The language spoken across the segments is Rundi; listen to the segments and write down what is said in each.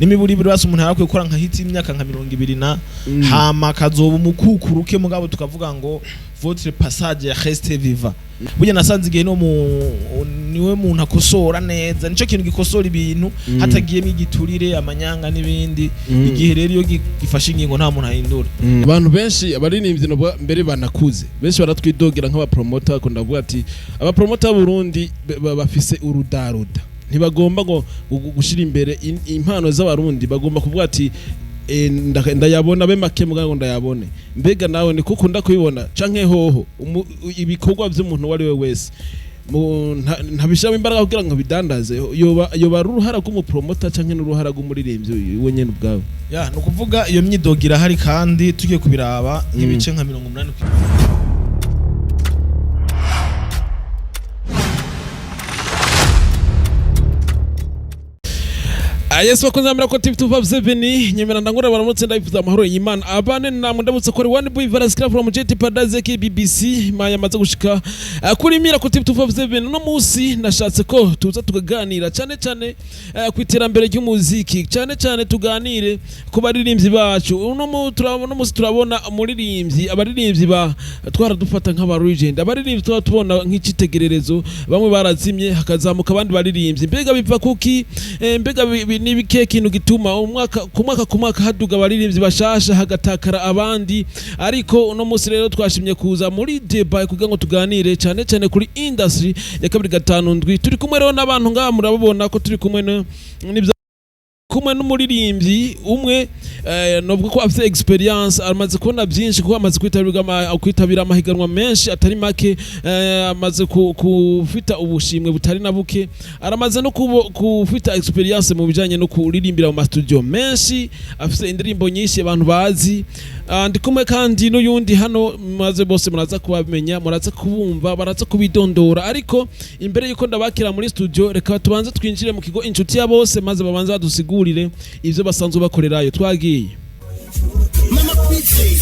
n'imiburiburi basi umuntu yarakwiye gukora nka hit imyaka nka 20 na hama kazoba umukukuruke mugabo tukavuga ngo votre passage reste viva burya nasanze igihe no niwe muntu akosora neza nico kintu gikosora ibintu hatagiyemo igiturire amanyanga n'ibindi igihe rero iyo gifashe ingingo nta muntu ahindura abantu benshi abaririmbyi no mbere banakuze benshi baratwidogera nk'aba promoter akunda kuvuga ati aba promoter Burundi bafise urudaruda ntibagomba ngo gushira imbere impano z'abarundi bagomba kuvuga ati ndayabona be make mugango ndayabone mbega nawe ni kuko ndakubibona canke hoho ibikorwa by'umuntu wari we wese ntabishamo imbaraga kugira ngo bidandaze yoba ruhara rw'umupromoter canke n'uruhara rw'umuririmbyi we nyene ubwawe ya no kuvuga iyo myidogira hari kandi tugiye kubiraba nk'ibice nka 80 Yes bakunze amera ko TV 257 nyemera ndangura baramutse ndabifuza amahoro y'Imana abane namwe ndabutse ko One Boy Valaskra from JT Padaze BBC maya maze gushika kuri mira ko TV 257 no musi nashatse ko tuza tukaganira cyane cyane ku iterambere ry'umuziki cyane tuganire ku baririmbyi bacu no musi turabona umuririmbyi abaririmbyi ba twaradufata nk'aba legend abaririmbyi tubona nk'icitegererezo bamwe barazimye hakazamuka abandi baririmbyi mbega biva kuki mbega nibike kintu gituma ku mwaka haduga abaririmbyi bashasha hagatakara abandi ariko uno musi rero twashimye kuza muri debate kugira ngo tuganire cyane kuri industry ya 257 turi kumwe rero n'abantu ngaha murababona ko turi kumwe kumwe n'umuririmbyi umwe nubwo ko afite experience amaze kubona byinshi kuko amaze kwitabira amahiganwa menshi atari make amaze kufita ubushimwe butari na buke aramaze no kufita experience mu bijanye no kuririmbira mu studio menshi afite indirimbo nyinshi abantu bazi ndi kumwe kandi n'uyundi hano maze bose muraza kubamenya muraza kubumva baraza kubidondora ariko imbere yuko ndabakira muri studio reka tubanze twinjire mu kigo inshuti ya bose maze babanza badusigurire ivyo basanzwe bakorerayo twagiye Mama Kwisi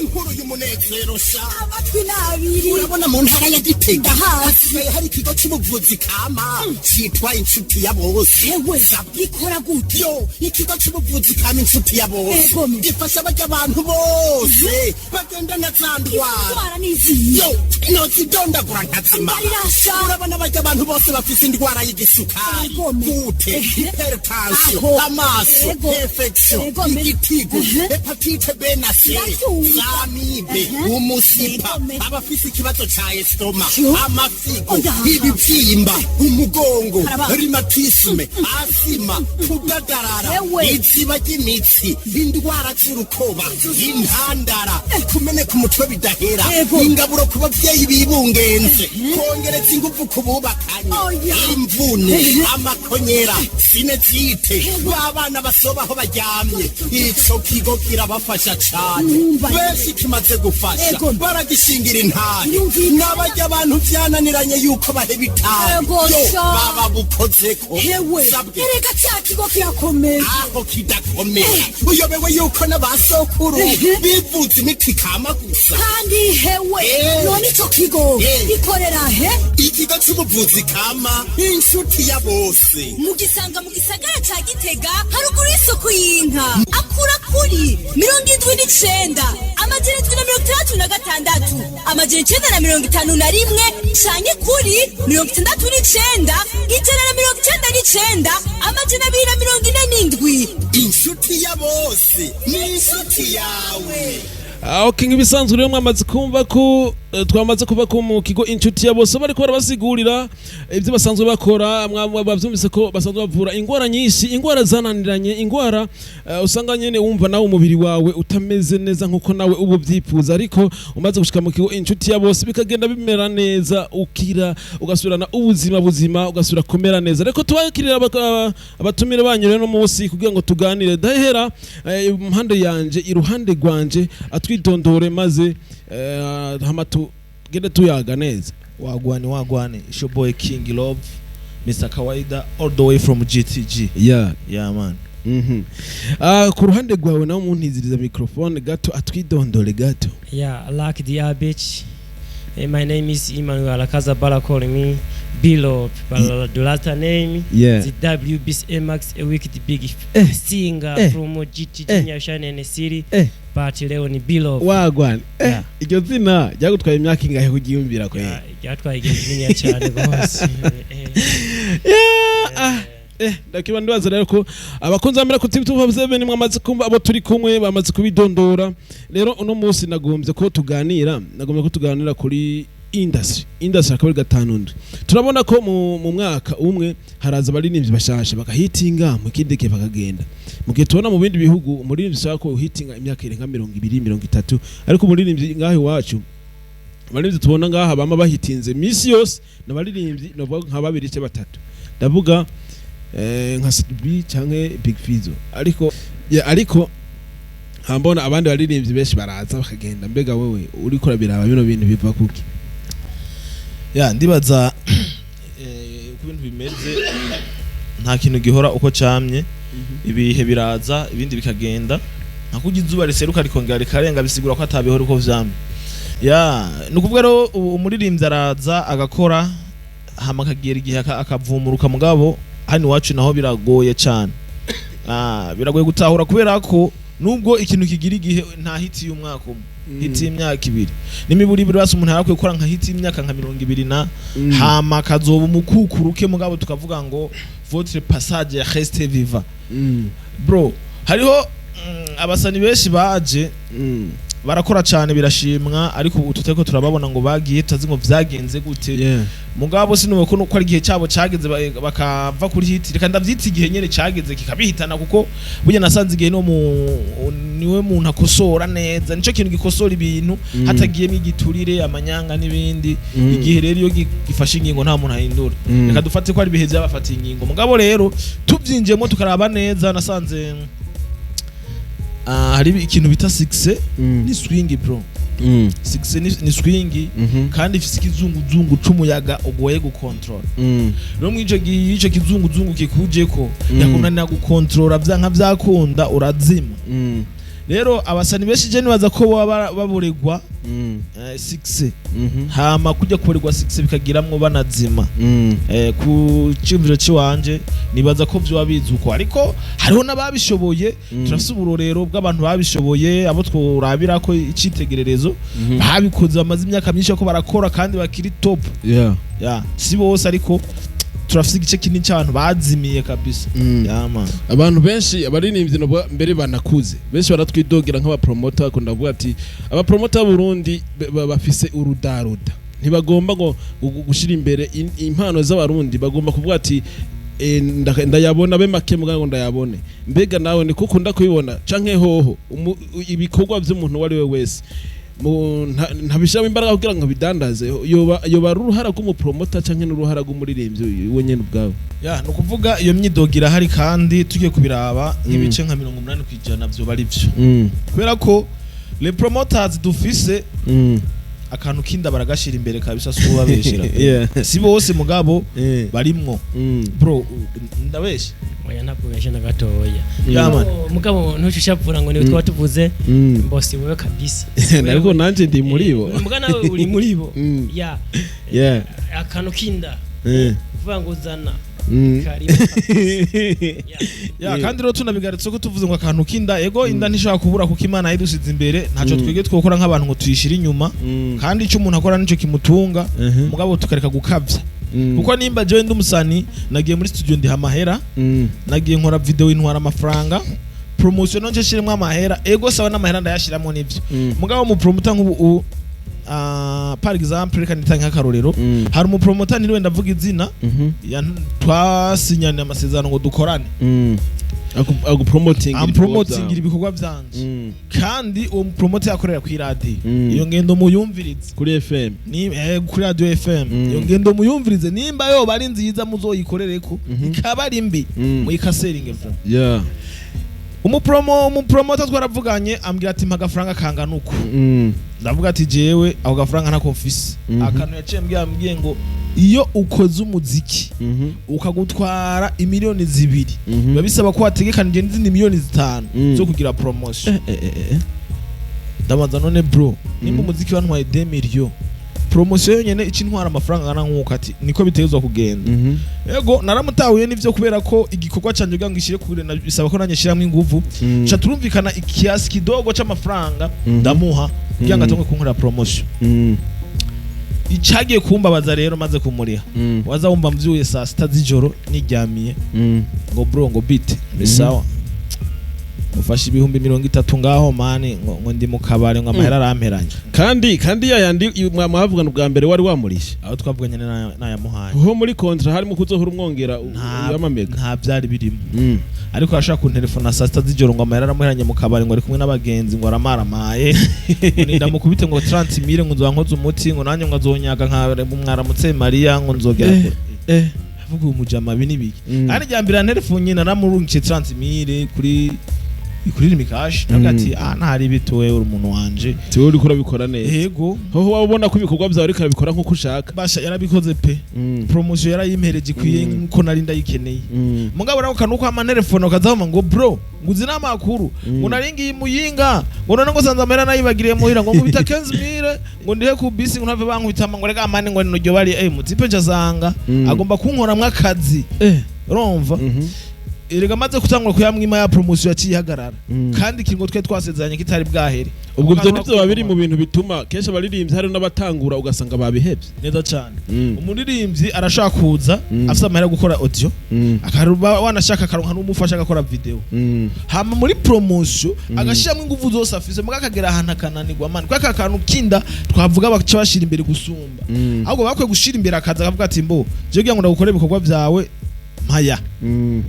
inkuru y'umunezero sha abatwi nabiri urabona mu ntara ya Gitega hasigaye hari ikigo cy'ubuvuzi kama cyitwa inshuti ya bose yewe sabikora gutyo ikigo cy'ubuvuzi kama inshuti ya bose gifasha abantu bose bagenda natandwara yo no zidondagura nkazima urabona abantu bose bafise indwara y'igisukari gute hypertension amaso infection igitigo hepatite B na C amibe umusipa abafise ikibazo ca estoma amafigo ibibyimba umugongo rheumatisme asima kudadarara iziba ry'imitsi indwara z'urukoba intandara kumeneka umutwe bidahera ingaburo ku bavyeyi bibungenze kongereza ingufu ku bubakanye imvune amakonyera sinezite babana basobaho baryamye ico kigo kirabafasha cyane benshi kimaze gufasha baragishingira intare n'abajya abantu byananiranye yuko baheba itabi baba bukozeko erega cya kigo kirakomeye aho kidakomeye uyobewe yuko n'abasokuru bivuze imiti kama gusa kandi hewe none ico kigo gikorera he ikigo cy'ubuvuzi kama inshuti ya bose mugisanga mu gisagara ca Gitega haruguru y'isoko y'inka akura kuri 79 amajana 366 amajana 951 canke kuri 69 amajana 247 inshuti ya bose ni inshuti yawe Okay ngibisanzwe rero mwamaze kumva ko twamaze kuva ko mu kigo inshuti ya bose bariko barabasigurira ivyo basanzwe bakora bavyumvise ko basanzwe bavura ingwara nyinshi ingwara zananiranye ingwara usanga nyene wumva nawe umubiri wawe utameze neza nkuko nawe ubu byifuza ariko umaze gushika mu kigo inshuti ya bose bikagenda bimera neza ukira ugasubirana ubuzima ugasubira kumera neza reko twakirira abatumire banyu rero no munsi kugira ngo tuganire dahera impande yanje iruhande gwanje atwidondore maze hamatu gende tuyaga neza wagwane your boy King Love Mr. Kawaida all the way from GTG yeah man ku ruhande gwawe nawe muntiziriza microphone gato atwidondore gato yeah like the bitch My name is Emmanuel Alakazabala, calling me Bilo. But the last name is WBC Max, a wicked big singer from GT Junior Shine City. But leo ni Bilo. Wagwan. Iryo zina ryagutwaye imyaka ingahe kugiyumvira ko? Ryatwaye igihe cyane bose. Ndakiba ndibaza rero ko abakunzi bamera ku TV257 mwamaze kumva abo turi kumwe bamaze kubidondora. Rero uno munsi nagombye ko tuganira kuri industry akabari gatanundi. Turabona ko mu mwaka umwe haraza abaririmbyi bashasha bakahitinga mu kideke bakagenda. Mugihe tubona mu bindi bihugu umuririmbyi ushaka ko uhitinga imyaka irenga 20-30 ariko umuririmbyi ngaho iwacu abaririmbyi tubona ngaha bama bahitinze misi yose n'abaririmbyi no nka 2-3 ndavuga nka SB canke Big Fizzo ariko hambona abandi baririmbyi benshi baraza bakagenda. Mbega wewe uri kora biraba bino bintu biva kuki? Ndibaza ku bintu bimeze nta kintu gihora uko camye, ibihe biraza ibindi bikagenda, nta kugira izuba riseruka rikongera rikarenga bisigura ko atabihora uko vyamye. Nukuvuga rero umuririmbyi araza agakora hama kagira igihe akavumuruka mugabo hano wacu naho biragoye cyane. Biragoye gutahura kubera ko nubwo ikintu kigira igihe nta hiti y'umwaka umwe, hiti y'imyaka 2 nimiburi basi umuntu yarakwiye gukora nka hiti y'imyaka nka 20 hama kazoba umukukuruke mugabo tukavuga ngo votre passage reste viva. Bro hariho abasani benshi baje barakora cyane birashimwa ariko ututeko turababona ngo bagiye tazi ngo vyagenze gute. Mugabo sinuwe ko ari gihe cyabo cyageze bakava kuri hiti reka ndavyita igihe nyene cyageze kikabihitana kuko burya nasanze igihe niwe muntu akosora neza, nico kintu gikosora ibintu hatagiyemo igiturire amanyanga n'ibindi. Igihe rero iyo gifashe ingingo nta muntu ahindura. Reka dufate ko ari bihe byabafatiye ingingo mugabo rero tubyinjiyemo tukaraba neza nasanze hari ikintu bita 6 ni swing bro. 6 ni swing kandi ifise ikizunguzungu c'umuyaga ugoye gukontrola. Rero mwico gico kizunguzungu kikuje ko yakunanira gukontrola byanka byakunda urazima. Rero abasani benshi je nibaza ko baburegwa 6 hama kujya kuburegwa 6 bikagiramwo banazima. Ku cimviro ciwanje nibaza ko byo babizuko ariko hariho nababishoboye. Turafise uburorero bw'abantu babishoboye abo tworabira ko icitegererezo babikoze bamaze imyaka myinshi ko barakora kandi bakiri top. Si bose ariko turafise igice kinini cy'abantu bazimiye kabisa. Abantu benshi abaririmbyi no mbere banakuze benshi baratwidogira nk'aba promoter akunda kuvuga ati aba promoter Burundi bafise urudaruda ntibagomba ngo gushira imbere impano z'abarundi bagomba kuvuga ati ndayabona be make mugango ndayabone. Mbega nawe ni kuko ndakubibona canke hoho ibikorwa by'umuntu wari we wese ntabishamo imbaraga kugira ngo bidandaze yoba ruhara rw'umupromoter canke n'uruhara rw'umuririmbyi we nyene ubwawe. No kuvuga iyo myidogira hari kandi tugiye kubiraba nk'ibice nka 80% byo bari byo kubera ko les promoters dufise akantu kinda baragashira imbere kabisa suba beshira. Si bose mugabo barimwo bro ndabeshe oya ntabwo beshe na gatoya. Mugabo ntushishapfura ngo ni twa tuvuze mbosi wewe kabisa. Nariko nanje ndi muri bo. Mugana nawe uri muri bo. Akantu kinda kuvuga ngo zana kandi rero tunabigaritse ko tuvuze ngo akantu kinda ego inda ntishaka kubura kuko Imana yidusize imbere ntaco twege twokora nk'abantu ngo tuyishira inyuma kandi icyo umuntu akora nico kimutunga mugabo tukareka gukavya kuko nimba je ndi umusani nagiye muri studio ndi hamahera nagiye nkora video intwara amafaranga promotion nje shirimo amahera ego sawa n'amahera ndayashiramo nivyo mugabo mu promoter nk'ubu par exemple reka nitanga akarorero hari mu promoter niwe ndavuga izina twasinyana amasezerano ngo dukorane promoting ibikorwa byanje kandi uwo promoter yakorera ku radio iyo ngendo muyumvirize kuri FM ni kuri radio FM iyo ngendo muyumvirize nimba yo bari nziza muzoyikorereko ikaba ari mbi muyikaseringe bro. Umupromoter twaravuganye ambwira ati mpagafaranga kangana uko ndavuga ati jewe aho gafaranga ntako office akantu yaciye mbwiye ngo iyo ukoze umuziki ukagutwara imiliyoni 2 babisaba ko wategekanije n'izindi miliyoni 5 zo kugira promotion. Ndabanza none bro nimba umuziki wantwaye 2 million promotion nyene icintwara amafaranga ngana nkuko ati niko bitezwa kugenda yego naramutahuye nivyo kubera ko igikorwa canje ngo ngishire kure bisaba ko nanye shiramwe inguvu cha turumvikana ikiasi kidogo c'amafaranga ndamuha kugira ngo atongwe kunkora promotion icagiye kumbabaza rero maze kumuriha waza wumva mvyuye saa 6 z'ijoro niryamiye ngo bro ngo beat bisawa ufashe ibihumbi 30 ngaho mani ngo ndi mu kabare ngo amahera aramperanye kandi yayandi mwavugana ubwa mbere wari wamurisha aho twavuganye nayamuhaye ho muri kontra harimo kuzohora umwongera y'amamega nta byari birimo ariko ashaka ku telefone saa 6 z'ijoro ngo amahera aramuheranye mu kabare ngo ari kumwe n'abagenzi ngo aramaramaye ndamukubite ngo 30,000 ngo nzankoze umuti ngo nanjye ngo azonyaga nka mwaramutse Maria ngo nzogera avuga umujama binibiki ari jambira telefone nyina namurungiye 30,000 kuri limikash nagati ntari bitowe uri umuntu wanje tiwe uri kurabikora neza yego ho wabona ko ibikorwa byawe ariko arabikora nkuko ushaka basha yarabikoze pe promotion yarayimpereje kwiye nkuko nari ndayikeneye mugabo rako kanuko ama telefone kazama ngo bro nguzi namakuru ngo naringi muyinga ngo none ngo sanza mera nayibagiriye muhira ngo ngubita 15,000 ngo ndihe ku bisi ngo ntave bankubitama ngo rega amane ngo niryo bari mutipe cyazanga agomba kunkoramwe akazi urumva erega maze kutangura kuyamwima ya promotion yacihagarara kandi kingo twe twasezeranye kitari bwahere ubwo byo nivyo babiri mu bintu bituma kesha baririmbye hari n'abatangura ugasanga babihebye neza cyane umuririmbyi arashaka kuza afite amahera gukora audio akaruba wanashaka karonka n'umufasha agakora video hama muri promotion agashiramo ingufu zose afise muga kagera ahantu akananirwa mani kwa kantu kinda twavuga baca bashira imbere gusumba ahubwo bakwe gushira imbere akaza akavuga ati mbo je kugira ngo ndagukore ibikorwa byawe mpaya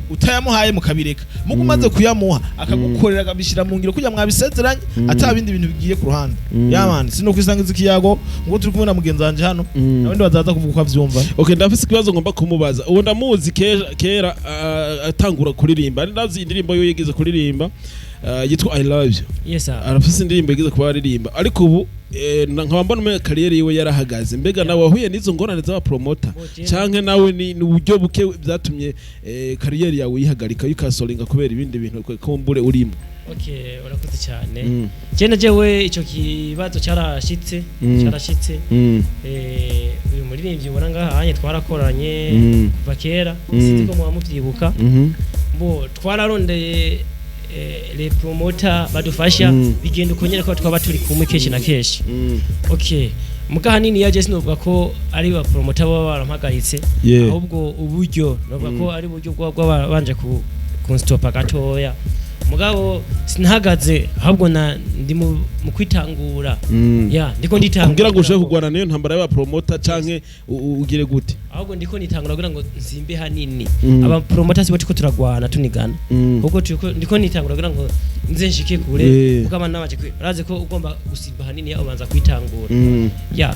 utayamuhaye mukabireka muko umaze kuyamuha akagukorera akabishira mu ngiro kugira mwabisezeranye atabindi bintu bigiye ku ruhande yamani sino kwisangiza ikiyago ngo turi kumwe na mugenzi wanje hano nabandi bazaza kuvuga ko avyumva okay ndafise ikibazo ngomba kumubaza uwo ndamuzi kera atangura kuririmba ndazi indirimbo yo yigeze kuririmba yitwa I love you yes sir arafise indirimbo yigeze kuba aririmba ariko ubu nkaba mbona mu career yiwe yarahagaze mbega nawe wahuye n'izo ngorane z'aba promoter canke nawe ni uburyo buke byatumye career yawe yihagarika yukasolinga kubera ibindi bintu kumbure urimo okay urakoze cyane jewe ico kibazo carashitse uyu muririmbyi ubona ngaha hanye twarakoranye kuva kera sinzi ko mwamuvyibuka bo twararondeye les promoters badufasha bigenda ukonyera ko twaba turi kumwe keshi na keshi okay muga hanini yaje sinovuga ko ari ba promoter baba barampagaritse ahubwo uburyo novuga ko ari buryo bwabanje ku stopa gatoya mugabo sinahagaze ahubwo ndi mu kwitangura ndiko nditangura kugira ngo ushake kugwana niyo ntambara y'aba promoter canke ugire gute ahubwo ndiko nitangura kugira ngo nzimbe hanini aba promoters bo tiko turagwana tunigana kuko ndiko nitangura kugira ngo nze nshike kure kuko abana baje raze ko ugomba gusimba hanini ya ubanza kwitangura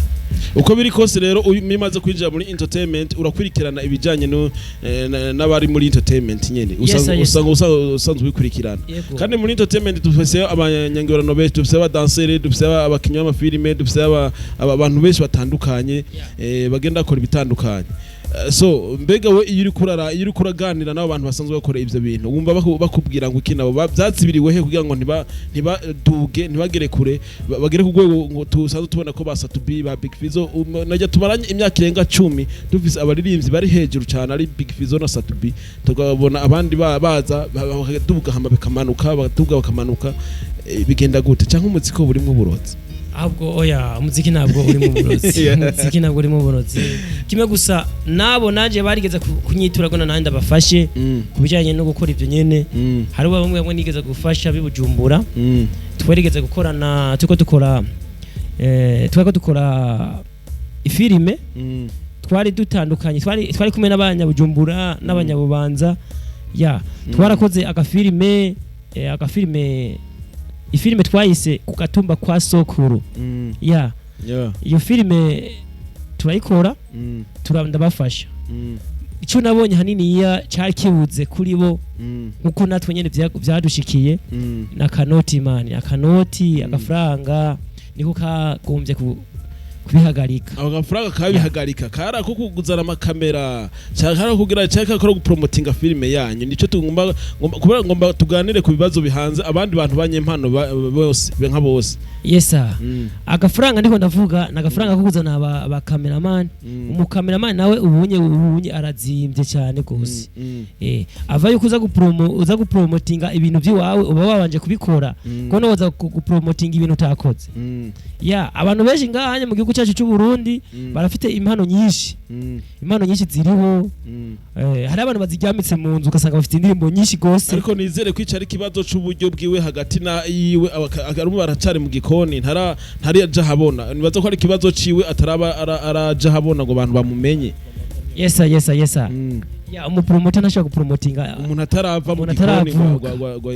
uko biri kose rero mimaze kwinjira muri entertainment urakwirikirana ibijanye n'abari muri entertainment nyene usanzwe bikurikirana kandi muri entertainment dufise abanyangirano benshi dufise abadansere dufise abakinyi b'amafilime dufise abantu benshi batandukanye bagenda bakora ibitandukanye so mbega we iyo uri kuraganira n'abo bantu basanzwe bakora ivyo bintu wumva bakubwira ngo iki nabo byatsibiriwe he kugira ngo ntibaduge ntibagere kure bagere ku rwego ngo tusanzwe tubona ko basa to be ba Big Fizzo najya tumaranye imyaka irenga 10 dufise abaririmbyi bari hejuru cyane ari Big Fizzo na Satubi tukabona abandi baza bakaduga hama bakamanuka bigenda gute cyangwa umuziko burimo uburozi ahubwo oya umuziki ntabwo uri mu burozi kimwe gusa nabo naje barigeze kunyitura ngo nandi abafashe kubijanye no gukora ivyo nyene hari bamwe nigeze gufasha bibujumbura twerigeze gukorana tuko dukora ifilime twari dutandukanye twari kumwe n'abanyabujumbura n'abanyabubanza twarakoze agafilime ifilime twayise ku gatumba kwa sokuru iyo filime turayikora turandabafasha icyo nabonye hanini cyari kibuze kuri bo nkuko natwe nyene byadushikiye na kanoti man akanoti agafaranga niko kagombye kubihagarika abo gafaranga kabihagarika kara ko kuguzana amakamera cyangwa kugira cyangwa ko gupromotinga filime yanyu nico tugomba ngomba tuganire ku bibazo bihanze abandi bantu banyempano bose nka bose. Yesa agafaranga ndiko ndavuga nagafaranga ko kuzana aba cameraman umukameraman nawe ubunye arazimbye cyane gose ava yuko uza gupromotinga ibintu byiwawe uba wabanje kubikora ko no waza gupromotinga ibintu utakoze abantu benshi ngahanye mu gihugu cyacu cy'u Burundi barafite impano nyinshi ziriho hari abantu bazijyamitse mu nzu ugasanga bafite indirimbo nyinshi gose ariko nizere kwicara ikibazo c'uburyo bwiwe hagati na yiwe akarumu baracari mu gikoni ntari aja habona nibaza ko ari ikibazo ciwe ataraba araja habona ngo abantu bamumenye. Yesa umupromoter nashaka gupromotinga umuntu atarava mu gikoni ngo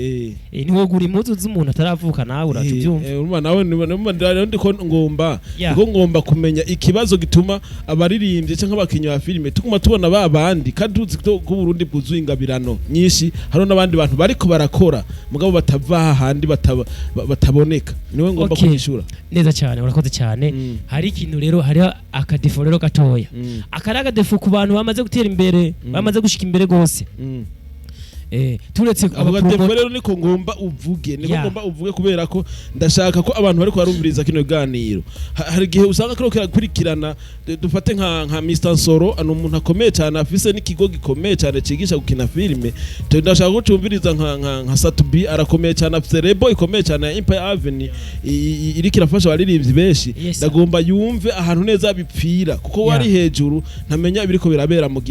niho guri impuzu z'umuntu ataravuka nawe uracyumva nawe ndiko ngomba kumenya ikibazo gituma abaririmbye cyangwa abakinyi ba filime tuguma tubona babandi kandi tuzi ko Burundi bwuzuye ingabirano nyinshi haro n'abandi bantu bariko barakora mugabo batava handi bataboneka niwe ngomba kwishura neza cyane urakoze cyane hari ikintu rero hari akadefo rero gatoya akaraga defo ku bantu bamaze gutera imbere bamaze gushika imbere gose turetse abapromo rero niko ngomba uvuge kubera ko ndashaka ko abantu bariko barumviriza kino ganiro hari gihe usanga kiro kirakurikirana dufate nka Mr Nsoro ano umuntu akomeye cyane afise n'ikigo gikomeye cyane cigisha gukina filime ndashaka ko cumviriza nka Satubi arakomeye cyane afise Rebo ikomeye cyane ya Empire Avenue iri kirafasha abaririmbyi benshi ndagomba yumve ahantu neza bipfira kuko wari hejuru ntamenya ibiriko birabera mu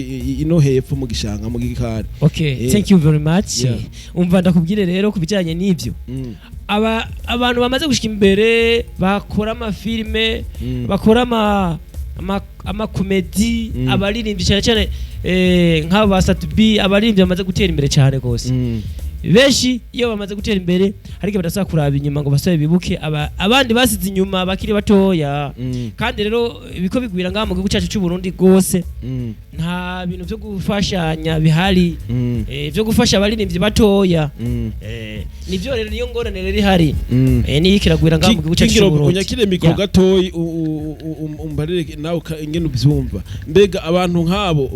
ino hepfo mu gishanga mu gikari. Thank you very much. Umva ndakubwire rero kubijanye n'ivyo abantu bamaze gushika imbere bakora amafilme bakora amakomedi abaririmbyi cyane cyane nk'aba Satubi abaririmbyi bamaze gutera imbere cyane gose benshi iyo bamaze gutera imbere harike badasaba kuraba inyuma ngo basabe bibuke abandi basize inyuma bakiri batoya kandi rero biko bigwira ngaha mu gihugu cyacu cy'u Burundi gose nta bintu byo gufashanya bihari byo gufasha abaririmbyi batoya nivyo rero niyo ngorane rero ihari ni ikiragwira ngaha mu gihugu cyacu cy'u Burundi unyakire mikro gatoyi umbarire nawe ingene ubyumva mbega abantu nk'abo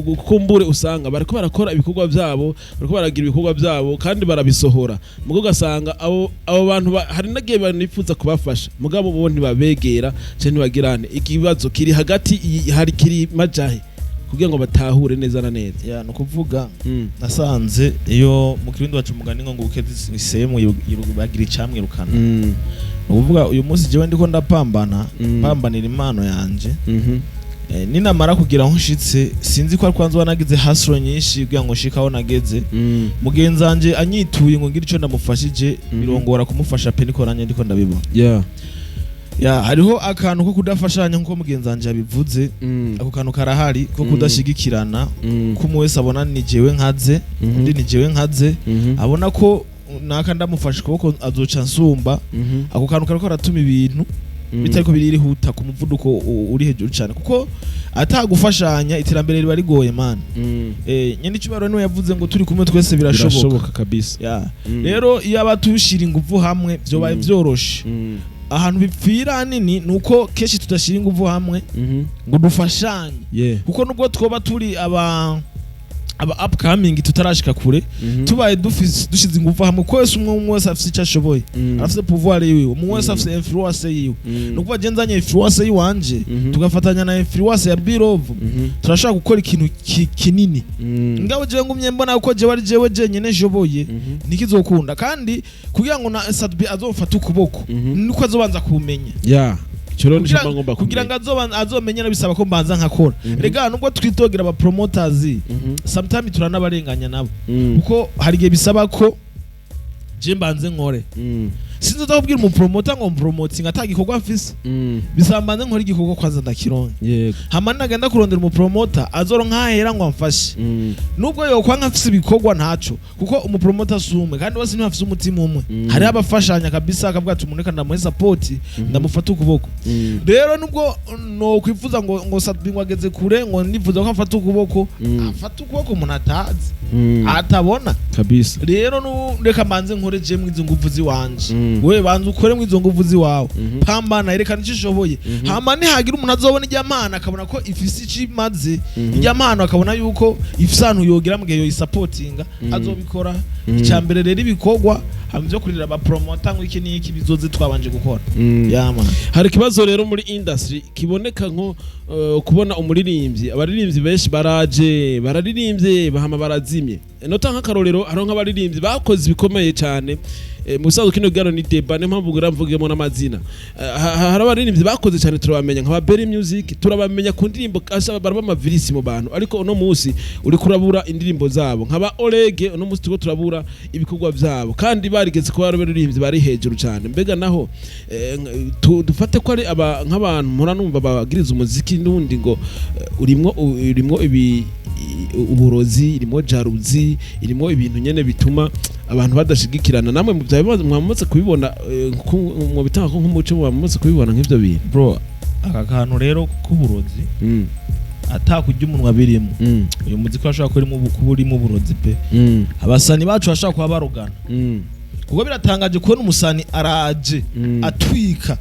gukumbure usanga bariko barakora ibikorwa byabo bariko baragira ibikorwa byabo kandi barabisohora mugo gasanga abo bantu hari nagiye banifuza kubafasha mugabo bo ntibabegera cyane bagirane ikibazo kiri hagati hari kiri majahe kugira ngo batahure neza na neza no kuvuga nasanze iyo mu kirundi bacu mugani ngo ukeze isemu bagira icamwe rukana uvuga uyu munsi jewe ndiko pambanira impano yanje ninamara kugira aho nshitse sinzi ko arikwanze wanagize hasro nyinshi kugira ngo nshikaho nageze mugenzanje anyituye ngo ngira ico ndamufashije birongora kumufasha pe niko nanye ndiko ndabibona hariho akantu ko kudafashanya nko mugenzanje yabivuze ako kantu karahari ko kudashigikirana ko umwese abona ni jewe nkaze undi ni jewe nkaze abona ko naka ndamufasha kuko azoca nsumba ako kantu kariko aratuma ibintu bitariko biririhuta ku muvuduko uri hejuru cyane kuko atagufashanya iterambere riba rigoye man nyine cyubaro niwe yavuze ngo turi kumwe twese birashoboka kabisa rero iyo abatushira ingufu hamwe byo baye byoroshe ahantu bipfira nini nuko keshi tudashira ingufu hamwe ngo dufashanye kuko nubwo twoba turi aba upcoming tutarashika kure tubaye dushize ingufu hamwe kwese umwe wese afite icyo ashoboye afite pouvoir yiwe umwe wese afite influence yiwe nuko agenzanye influence yiwanje tugafatanya na influence ya Birovu turashaka gukora ikintu kinini ngabo je ngumye mbona uko je bari jewe nyene joboye nikizokunda kandi kugira ngo na Satubi azofata ukuboko niko azobanza kumenya kugira ngo azomenyera bisaba ko mbanza nkakora rega nubwo twitogira aba promoters sometimes turanabarenganya nabo kuko hari gihe bisaba ko je mbanze nkore sinzo ndakubwira mu promoter ngo promoting atagikorwa mfise bisambanze nkora igikorwa kwaza ndakironka hama nagenda kurondera mu promoter azoro nkahera ngo amfashe nubwo yo kwa nkafise ibikorwa ntaco kuko umu promoter sumwe kandi bose ntibafise umutima umwe hari abafashanya kabisa akavuga ati umuntu kandi support ndamufata ukuboko rero nubwo no kwifuza ngo Satubi ageze kure ngo nifuza ko afata ukuboko afata ukuboko umuntu atazi atabona kabisa rero reka manze nkore je mwizi nguvu ziwanje we banza ukore mu izo nguvu ziwawe pambana yerekana icyo ushoboye hama nihagira umuntu azobona ijya mana akabona ko ifisi ikimaze ijya mana akabona yuko ifisanu yogira mu gihe yo supportinga azobikora icyambere rero ibikorwa hamwe kurira ba promoter ngo iki niki bizoze twabanje gukora yama hari kibazo rero muri industry kiboneka nko kubona umuririmbyi abaririmbyi benshi baraje bararirimbye bahama barazimye nota nk'akarorero haro nk'abaririmbyi bakoze bikomeye cyane musazo kino gano ni deba ne mpamvu nguramvugemo n'amazina hari abaririmbyi bakoze cyane turabamenya nk'aba Berry Music turabamenya ku ndirimbo kasha baraba amavirisi mu bantu ariko uno munsi uri kurabura indirimbo zabo nk'aba Olege uno munsi tuko turabura ibikorwa byabo kandi barigeze ko baririmbyi bari hejuru cyane mbega naho dufate ko ari nk'abantu mpora numva bagiriza umuziki n'undi ngo urimwo ibi uburozi irimo jaruzi irimo ibintu nyene bituma abantu badashigikirana namwe mu byawe mwamaze kubibona mu bitanga ko nk'umuco mwamaze kubibona nk'ivyo bintu bro aka kantu rero k'uburozi atakujya umunwa birimo uyu muziki washaka ko urimo uburozi pe abasani bacu bashaka kuba barogana kuko biratangaje kubona umusani araje atwika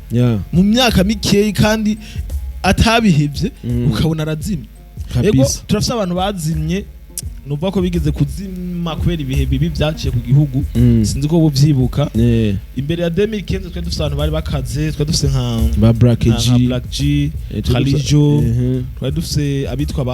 mu myaka mikeyi kandi atabihebye ukabona arazimye yego turafite abantu bazimye numva ko bigeze kuzima kubera ibihe bibi byaciye ku gihugu sinzi ko buvyibuka imbere ya 2015 twe dufite abantu bari bakaze twe dufite nka ba Black G Khalijo twe dufite abitwa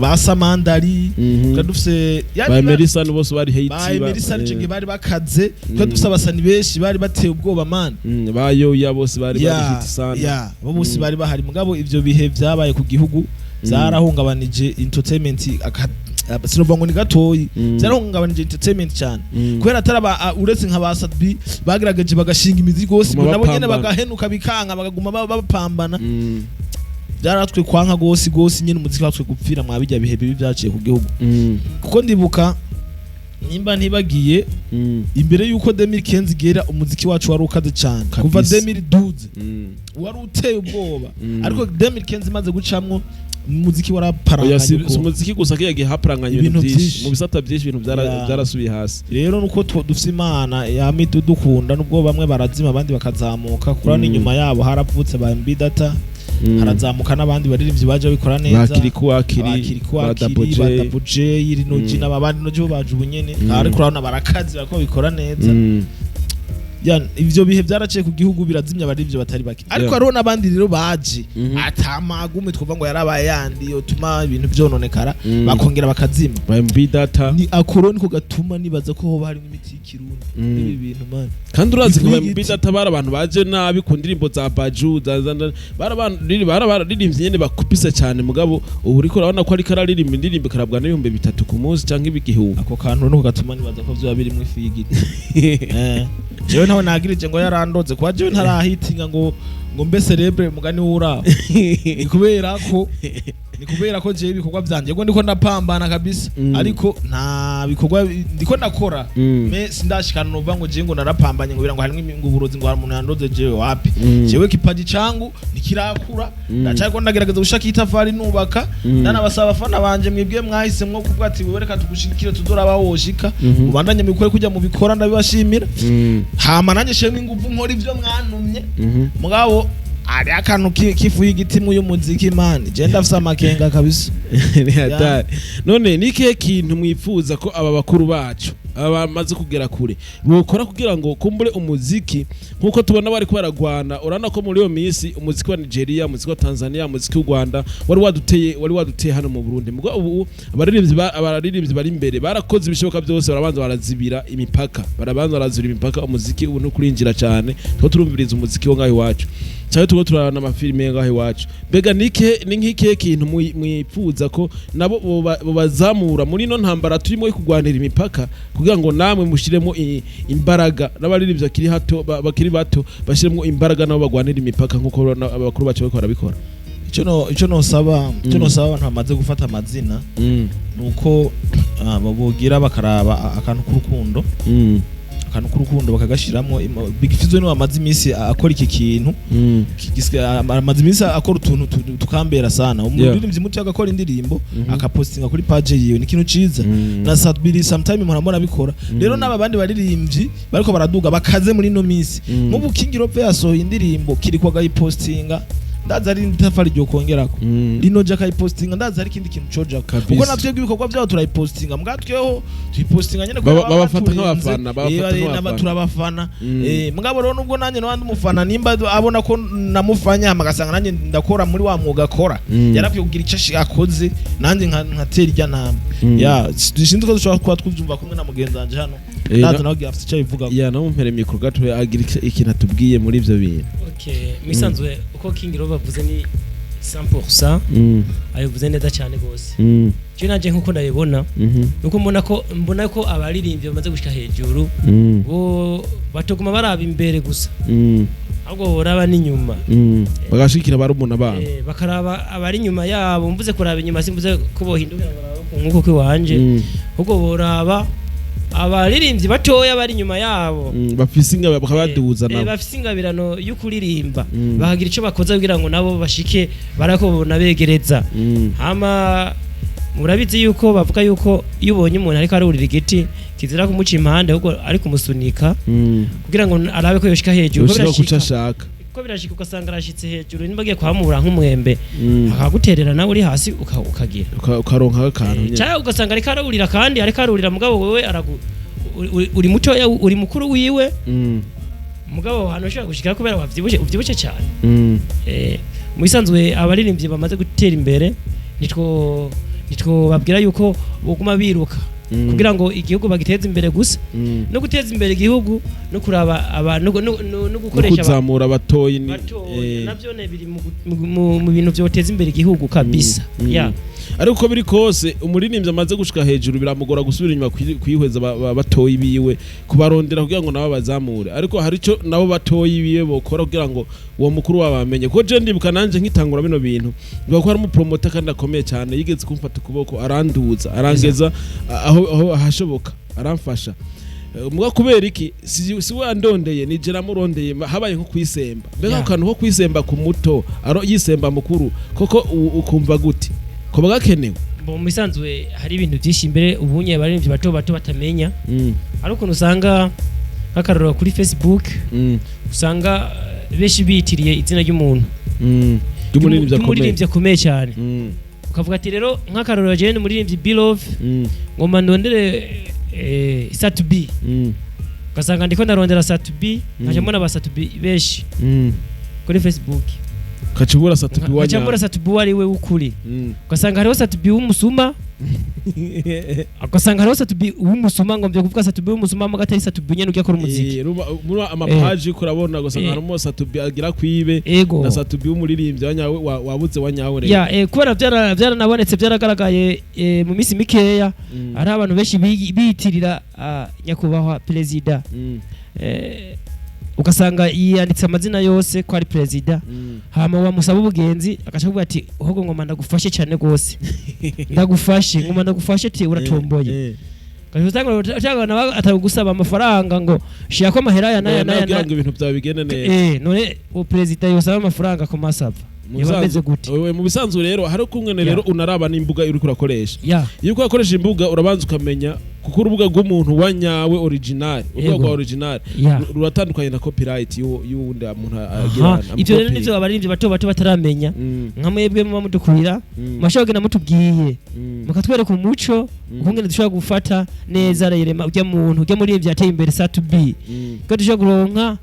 ba Samandari twe dufite ba Melissa bose bari hate ba Melissa cenge bari bakaze twe dufite abasani benshi bari bateye ubwoba man bayo ya bose bari hate sana bo bose bari bahari mugabo ivyo bihe byabaye ku gihugu zarahungabanije entertainment sinova ngo ni gatoyi zarahungabanije entertainment cyane kubera ataraba uretse nka ba Sadbi bagerageje bagashinga imizi gose nabo nyene bagahenuka bikanka bagaguma bapambana byaratwe kwanka gose nyene umuziki watwe gupfira mwabijya bihe bibi byaciye ku gihugu kuko ndibuka nimba ntibagiye imbere yuko 2015 gera umuziki wacu wari ukaze cyane kuva 2012 wari uteye ubwoba ariko 2015 maze gucamwo umuziki waraparanganye ko umuziki gusa kiyagiye haparanganye ibintu byinshi mu bisata byinshi ibintu byarasubiye hasi rero nuko dufite imana yamitu dukunda nubwo bamwe barazima abandi bakazamuka kurana inyuma yabo haravutse ba Mbidata harazamuka n'abandi baririmbyi baje bikora neza bakiri kwa Double J irinoji n'abandi noje baje ubunyene ari kurana barakazi bako bikora neza ivyo bihe byaraciye ku gihugu birazimya abarivyo batari bake ariko hariho n'abandi rero baje atamagume twumva ngo yarabaye yandi yotuma ibintu byononekara bakongera bakazima Mbidata ni akoroni ko gatuma nibaza ko hoba hari imiti y'ikirundi ibi bintu man kandi urazi ko Mbidata bara abantu baje nabi ku ndirimbo za Baju bararirimbye nyene bakupise cyane mugabo ubu uriko urabona ko ari kararirimba indirimbo karabwa n'ibihumbi 3 ku munsi canke ibigihumbi ako kantu nuko gatuma nibaza ko vyo biri mu ifigiti jewe ntawe nagirije ngo yarandoze kwa jewe ntarahitinga ngo mbe celebre mugani wura ni kubera ko jewe ibikorwa byanje ngo ndiko ndapambana kabisa ariko nta bikorwa ndiko ndakora me sindashikana no ngo jewe ngo narapambanye ngo birango harimo uburozi ngo hari umuntu yandoze jewe wapi jewe kipaji cangu nikirakura ndacaye ko ndagerageza gushaka itafari nubaka ndanabasaba abafana banje mwibwe mwahise mwo kuvuga ati wereka tugushikire tudoraba woshika ubandanye mikore kujya mu bikora ndabibashimira hama nanye shemwe ingufu nkora ivyo mwanumye mugabo ari akantu kifu y'igitimu y'umuziki man je ndafisa amakenga kabisa none nike kintu mwifuza ko aba bakuru bacu abamaze kugera kure bokora kugira ngo kumbure umuziki nkuko tubona bari kubaragwana urana ko muri yo minsi umuziki wa Nigeria umuziki wa Tanzania umuziki w'u Rwanda wari waduteye hano mu Burundi mugo ubu abaririmbyi bari imbere barakoze ibishoboka byose barabanza barazibira imipaka barazibira imipaka umuziki ubu no kurinjira cyane twa turumviriza umuziki wo ngaho iwacu cyane tugo turana amafilime ngaho iwacu bega nk'ike kintu mwifuza ko nabo bazamura muri no ntambara turimo kugwanira imipaka kugira ngo namwe mushiremo imbaraga n'abaririmbyi bakiri bato bashiremo imbaraga nabo bagwanira imipaka nkuko abakuru bacu bako barabikora ico no saba abantu bamaze gufata amazina nuko bogira bakaraba akantu k'urukundo akantu k'urukundo bakagashiramo. Big Fizzo niwe amaze imisi akora iki kintu amaze imisi akora utuntu tukambera sana. Umuririmbyi muto agakora indirimbo akapostinga kuri page yiwe ni ikintu ciza na Sadbili sometime murabona bikora. Rero n'aba bandi baririmbyi bariko baraduga bakaze muri no misi mu Bukingi Rope yasohoye indirimbo kiri kwa gayipostinga ndaza ari nditafari ryo kongerako rino jaka ipostinga ndaza ari kindi kintu coja kuko navyo ibikorwa byabo turayipostinga mgatweho tuyipostinga nyene ko babafata nk'abafana turabafana mugabo rero nubwo nanye n'abandi umufana nimba abona ko namufanya magasanga nanye ndakora muri wa mwuga akora yaravye kugira icashi akoze nanje nkatera irya ntamba ya sinzi ko dushobora kuba twuvyumva kumwe na mugenzi wanje hano ndaza nawe afite icyo bivuga ya nawe mpere mikro gato agira ikintu atubwiye muri ivyo bintu. Okay, misanzwe uko King Rob avuze ni 100% ayivuze neza cyane gose. Je nanje nkuko ndabibona nuko mbona ko abaririmbye bamaze gushika hejuru bo batoguma baraba imbere gusa ahubwo boraba n'inyuma bagashikira barumuna babo bakaraba abari nyuma yabo mvuze kuraba inyuma simvuze ko bohindukira nkuko kwiwanje ahubwo boraba abaririmbyi batoya bari nyuma yabo bafise inga bakabaduza nabo bafise ingabirano y'ukuririmba bahagira ico bakoza kugira ngo nabo bashike barakobona begereza hama murabizi yuko bavuga yuko iyo ubonye umuntu ariko arurira igiti kizira kumuca impande ahubwo ari kumusunika kugira ngo arabe ko yoshika hejuru ko birashika ugasanga arashitse hejuru nimba agiye kwamura nk'umwembe akaguterera nawe uri hasi ukagira ukaronka akantu cyangwa ugasanga ariko arurira kandi ariko arurira mugabo wewe uri muto uri mukuru wiwe mugabo hano ushaka gushika kubera wavyibushe cyane mu bisanzwe abaririmbyi bamaze gutera imbere nitwo babwira yuko buguma biruka kugira ngo igihugu bagiteze imbere gusa no guteza imbere igihugu no kuraba abantu no gukoresha kuzamura abatoyi navyo biri mu bintu byoteza imbere igihugu kabisa ya ariko biri kose umuririmbyi amaze gushika hejuru biramugora gusubira inyuma kwihweza batoyi biwe kubarondera kugira ngo nabo bazamure ariko hari ico nabo batoyi biwe bokora kugira ngo uwo mukuru wabamenye ko je ndibuka nanje nkitangura bino bintu biba ko ari mu promoter kandi akomeye cyane yigeze kumfata ukuboko aranduza arangeza aho ahashoboka aramfasha muga kubera iki si we andondeye nigera murondeye habaye nko kwisemba mbega akantu ko kwisemba ku muto aro yisemba mukuru koko ukumva gute ko bagakenewe mu bisanzwe hari ibintu byinshi imbere ubunye baririmbyi bato batamenya ariko usanga nk'akarorero kuri Facebook usanga benshi bitiriye izina ry'umuntu umuririmbyi akomeye cyane ukavuga ati rero nk'akarorero je ni umuririmbyi Bilove ngoma ndondere Satubi ugasanga ndiko ndarondera Satubi nkaje mbona ba Satubi benshi kuri Facebook kacibura Satubi wanya kacibura Satubi wari we ukuri ugasanga hariho Satubi w'umusuma ugasanga hariho Satubi w'umusuma ngo mvye kuvuga Satubi w'umusuma mu gatari Satubi nyene ugiye akora umuziki muri amapaji kurabona ugasanga harimo Satubi agira kwibe na Satubi w'umuririmbyi wanyawe wabuze wanyawe rero ya kubera byaranabonetse byaragaragaye mu misi mikeya ari abantu benshi biyitirira nyakubahwa perezida ugasanga yanditse amazina yose ko ari perezida hama wamusaba ubugenzi akacavuga ati hogo ngoma ndagufashe cyane gose ndagufashe ngoma ndagufashe ati uratomboye Kajutanga atagusaba amafaranga ngo shiyako amahera ya naya ibintu byawe bigene neza none o perezida yosaba amafaranga ko masaba yabameze gute wewe mu bisanzwe rero hari kumwene rero unaraba n'imbuga uri kurakoresha iyo ukoresha imbuga urabanza ukamenya kuko urubuga rw'umuntu wanyawe original urubuga rwa original ruratandukanye na copyright y'uwundi umuntu agirana ibyo rero nivyo abaririmbyi bato bataramenya nka mwebwe mu mudukurira mashobora mutubwiye mukatwereka umuco ukungene dushobora gufata neza rerema ujya muntu ujya muri ivyo yateye imbere Satubi ko dushobora kuronka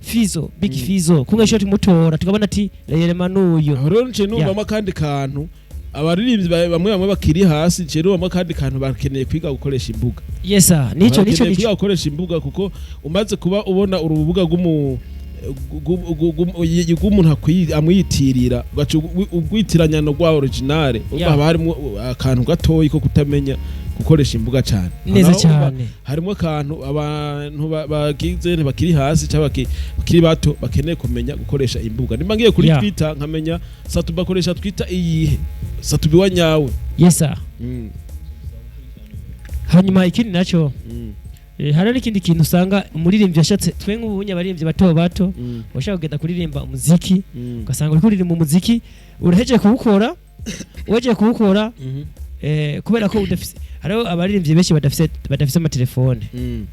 Fizo Big Fizo kunga shoti mutora tukabona ati rerema nuyo rero nce numva kandi kantu abaririmbyi bamwe bakiri hasi cero bamwe kandi kantu bakeneye kwiga gukoresha imbuga yesa nico kwiga gukoresha imbuga kuko umaze kuba ubona urubuga rw'umuntu amwiyitirira ugwitiranya no gwa original haba harimo akantu gatoyi ko kutamenya gukoresha imbuga cyane neza cyane harimo akantu abantu bagize bakiri hasi cyangwa bakiri bato bakeneye kumenya gukoresha imbuga nimba ngiye kuri Twitter nkamenya Satubi bakoresha Twitter iyihe Satubi wanyawe yesa hanyuma ikindi naco hari n'ikindi kintu usanga umuririmbyi yashatse twe nk'ubunya abaririmbyi bato bato washaka kugenda kuririmba umuziki ugasanga uri kuririmba umuziki urahejeje kuwukora kubera ko udafise hariho abaririmbyi benshi badafise amatelefone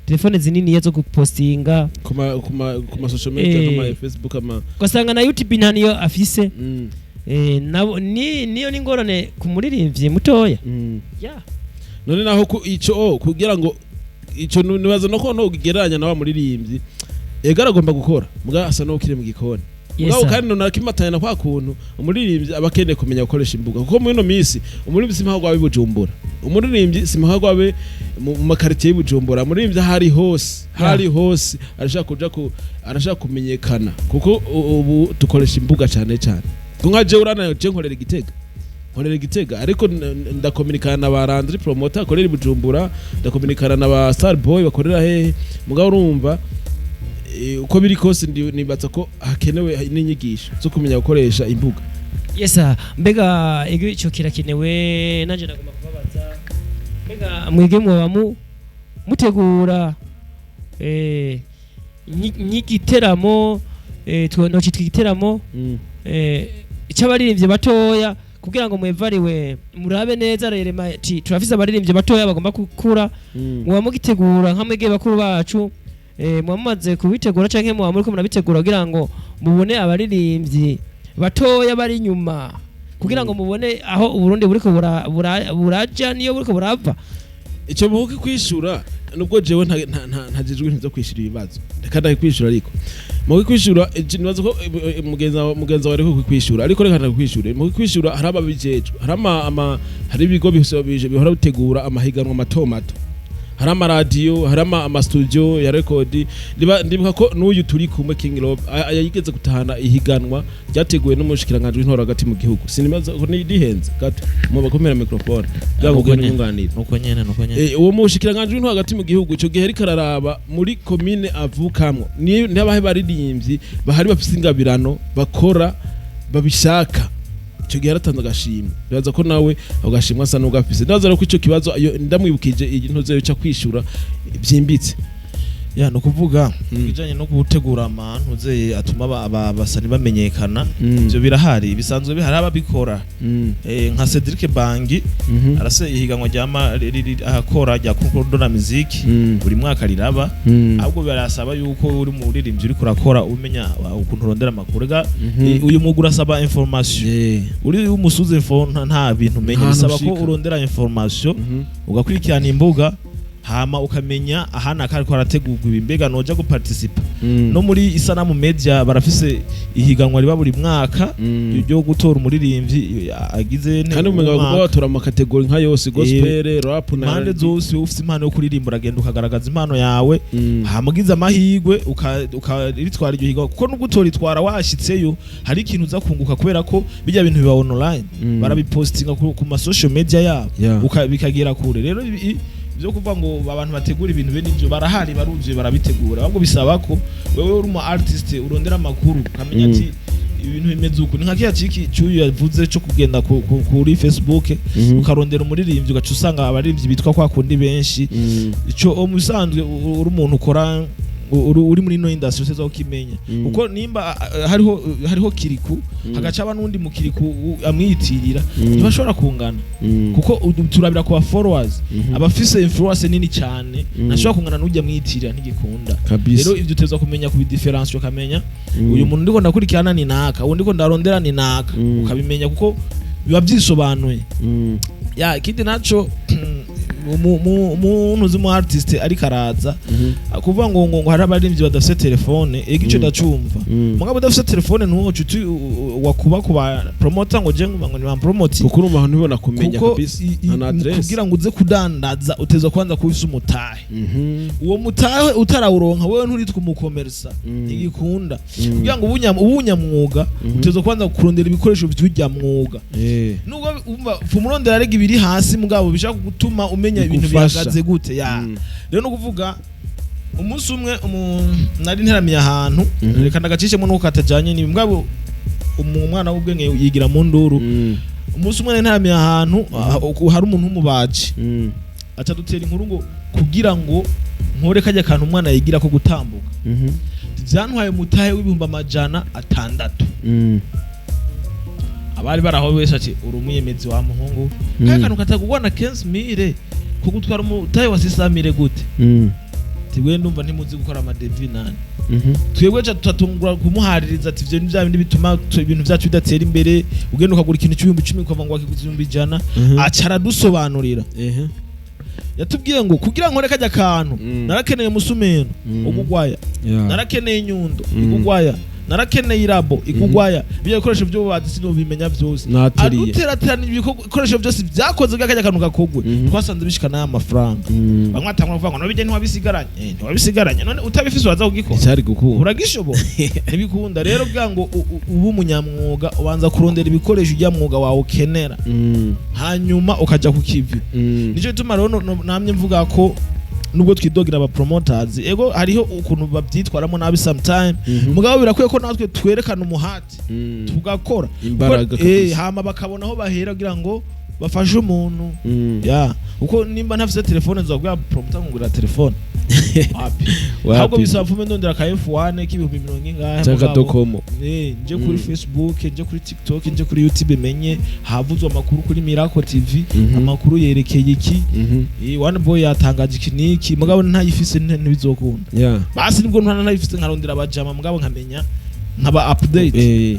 telefone zinini zo gupostinga kuma social media kama Facebook ugasanga na YouTube nta niyo afise niyo n'ingorane ku muririmbyi mutoya none naho ico kugira ngo ico nibaza no ko no ugereranya na wa muririmbyi aragomba gukora muga asa no kire mu gikoni muga kandi no nakimatanya kwa kuntu umuririmbyi abakene kumenya gukoresha imbuga kuko muri no misi umuririmbyi simaho gwabe Bujumbura umuririmbyi simaho gwabe mu makaritiye y'Ibujumbura umuririmbyi hari hose arashaka kumenyekana kuko ubu dukoresha imbuga cyane nka je urana je nkorera Gitega ariko ndakominikana na ba Landry promoter akorera Bujumbura ndakominikana na ba Starboy bakorera hehe mugabo urumva uko biri kose nibatsa ko hakenewe n'inyigisho zo kumenya gukoresha imbuga mbega ico kirakenewe nanje nagomba kubabaza mbega mwige mwoba mutegura n'igiteramo twonocitwa igiteramo cy'abaririmbyi batoya kugira ngo mwevariwe murabe neza rerema ati turafise abaririmbyi batoya bagomba gukura muba mugitegura nkamwege bakuru bacu mumaze kubitegura canke muba muri ko murabitegura kugira ngo mubone abaririmbyi batoya bari nyuma kugira ngo mubone aho Uburundi buriko buraja niyo buriko burava ico muhuke kwishura nubwo jewe ntajejwe ibintu byo kwishura ibibazo reka ndakwishura ariko mu kwishura nibaza ko mugenza wari ko kwishura ariko reka ndakwishura mu kwishura haraba bijejwe hari ibigo bihora bitegura amahiganwa mato hari amaradiyo hari amastudio ya record ndibuka ko n'uyu turi kumwe King Love yigeze gutahana ihiganwa ryateguwe n'umushikiranganje w'intora hagati mu gihugu sinibaza ko nidihenze gato mu bakomera microphone byavuga n'unganira nuko nyene uwo mushikiranganje w'intora hagati mu gihugu ico gihe ariko araraba muri commune avukamwo n'abahe baririmbyi bahari bafise ingabirano bakora babishaka icyo gihe yaratanze agashimwe ndabaza ko nawe agashimwe asa n'ugafise ndabaza ko icyo kibazo ndamwibukije intuze cyo kwishura byimbitse no kuvuga bijanye no gutegura amantu ze atuma abasani bamenyekana byo birahari bisanzwe bihari ababikora nka Cedric Bangi arase ihiganwa ryama akora rya Concordona Music buri mwaka riraba ahubwo birasaba yuko uri mu ririmbyi uri kurakora umenya ukuntu urondera amakuru uyu mwuga urasaba information uri umusuze phone nta bintu menya bisaba ko urondera information ugakurikirana imbuga hama ukamenya ahana kariko arategurwa ibimbega noja guparticipa no muri Isanamu Media barafise ihiganwa riba buri mwaka ryo gutora umuririmbyi agize kandi umenga ko batora mu kategori nka yose gospel rap na mande zose ufise impano yo kuririmba uragenda ukagaragaza impano yawe hamugize amahigwe ukaritwara iryo higanwa kuko n'ugutora itwara washitseyo hari ikintu uza kunguka kubera ko bijya bintu biba online barabipostinga ku ma social media yabo bikagira kure rero byo kuva ngo abantu bategura ibintu bene ibyo barahari baruzuye barabitegura ahubwo bisaba ko wewe uri mu artist urondera amakuru kamenya ati ibintu bimeze uko ni nka kiya ciki cyuyu yavuze cyo kugenda kuri Facebook ukarondera umuririmbyi ugaca usanga abaririmbyi bitwa kwa kundi benshi ico umusanzwe uri umuntu ukora uri muri no industry usezo ukimenya uko nimba hariho kiriku hagacaba nundi mu kiriku amwiyitirira ntibashobora kungana kuko turabira kwa followers abafise influence nini cyane nashobora kungana n'ujya mwiyitirira ntigikunda rero ivyo teza kumenya ku difference ukamenya uyu muntu ndiko ndakurikirana ni naka undi ko ndarondera ni naka ukabimenya kuko biba byisobanuye ikindi naco umuntu uzi mu artist ariko araza kuvuga ngo hari abaririmbyi badafite telefone igice ndacumva mugabo badafite telefone ntuwocu wakuba kuba promoter ngo je ngo ni promote kuko urumva ntibona kumenya kabisa na address kugira ngo uze kudandaza uteza kwanza kubisa umutahe uwo mutahe utarawuronka wewe nturitwa umukomersa igikunda kugira ngo ubunyamwuga uteza kwanza kurondera ibikoresho by'ujya mwuga nubwo umva fumurondera rege ibiri hasi mugabo bishaka gutuma umenya ibintu bihagaze gute rero no kuvuga umunsi umwe nari nteramiye ahantu reka ndagacishemo nuko katajanye ni mugabo umwana w'ubwenge yigira mu nduru umunsi umwe nari nteramiye ahantu hari umuntu w'umubaji aca dutera inkuru ngo kugira ngo nkore kajya kantu umwana yigira ko gutambuka byantwaye mutahe w'ibihumbi 600 abari baraho wese ati uri umuyemezi wa muhungu kantu katagugwana 15000 ko gutwara umutahe wa 60000 gute tiwe ndumva ntimuzi gukora amadevi nani twebwe tutatungura kumuhaririza ati ivyo nivya bindi bituma ibintu vyacu bidatera imbere ugenda ukagura ikintu cy'ibihumbi 10 ukava ngo wakiguza 100 acara dusobanurira yatubwiye ngo kugira nkore kajya kantu narakeneye musumeno ugugwaya narakeneye inyundo igugwaya narakeneye irabo igugwaya byo bikoresho byo badisi no bimenya byose aduteraterana ibikoresho byose byakoze gakajya kantu gakogwe twasanze bishikana amafaranga bamwe atangwa kuvuga ngo nobije ntiwabisigaranye none utabifise waza ugikora cyari gukunda uragishobo ntibikunda rero bwa ngo ubu umunyamwuga ubanza kurondera ibikoresho ujya mwuga wawe ukenera hanyuma ukaja kukivi nico bituma rero namye mvuga ko nubwo twidogira aba promoters ego hariho ukuntu babyitwaramo nabi sometime mugabo birakwiye ko natwe twerekana umuhati tugakora imbaraga hama bakabona aho bahera kugira ngo bafashe umuntu uko nimba ntafise telefone nzobwa promoter ngura telefone ahubwo bisaba fume ndondera ka F1 k'ibihumbi 70 cy'akadokomo nje kuri Facebook nje kuri TikTok nje kuri YouTube menye havuzwa amakuru kuri Miracle TV amakuru yerekeye iki one boy yatangaje ikiniki mugabo ntayifise ntibizokunda basi nibwo ntayifise nkarondera abajama mugabo nkamenya nkaba update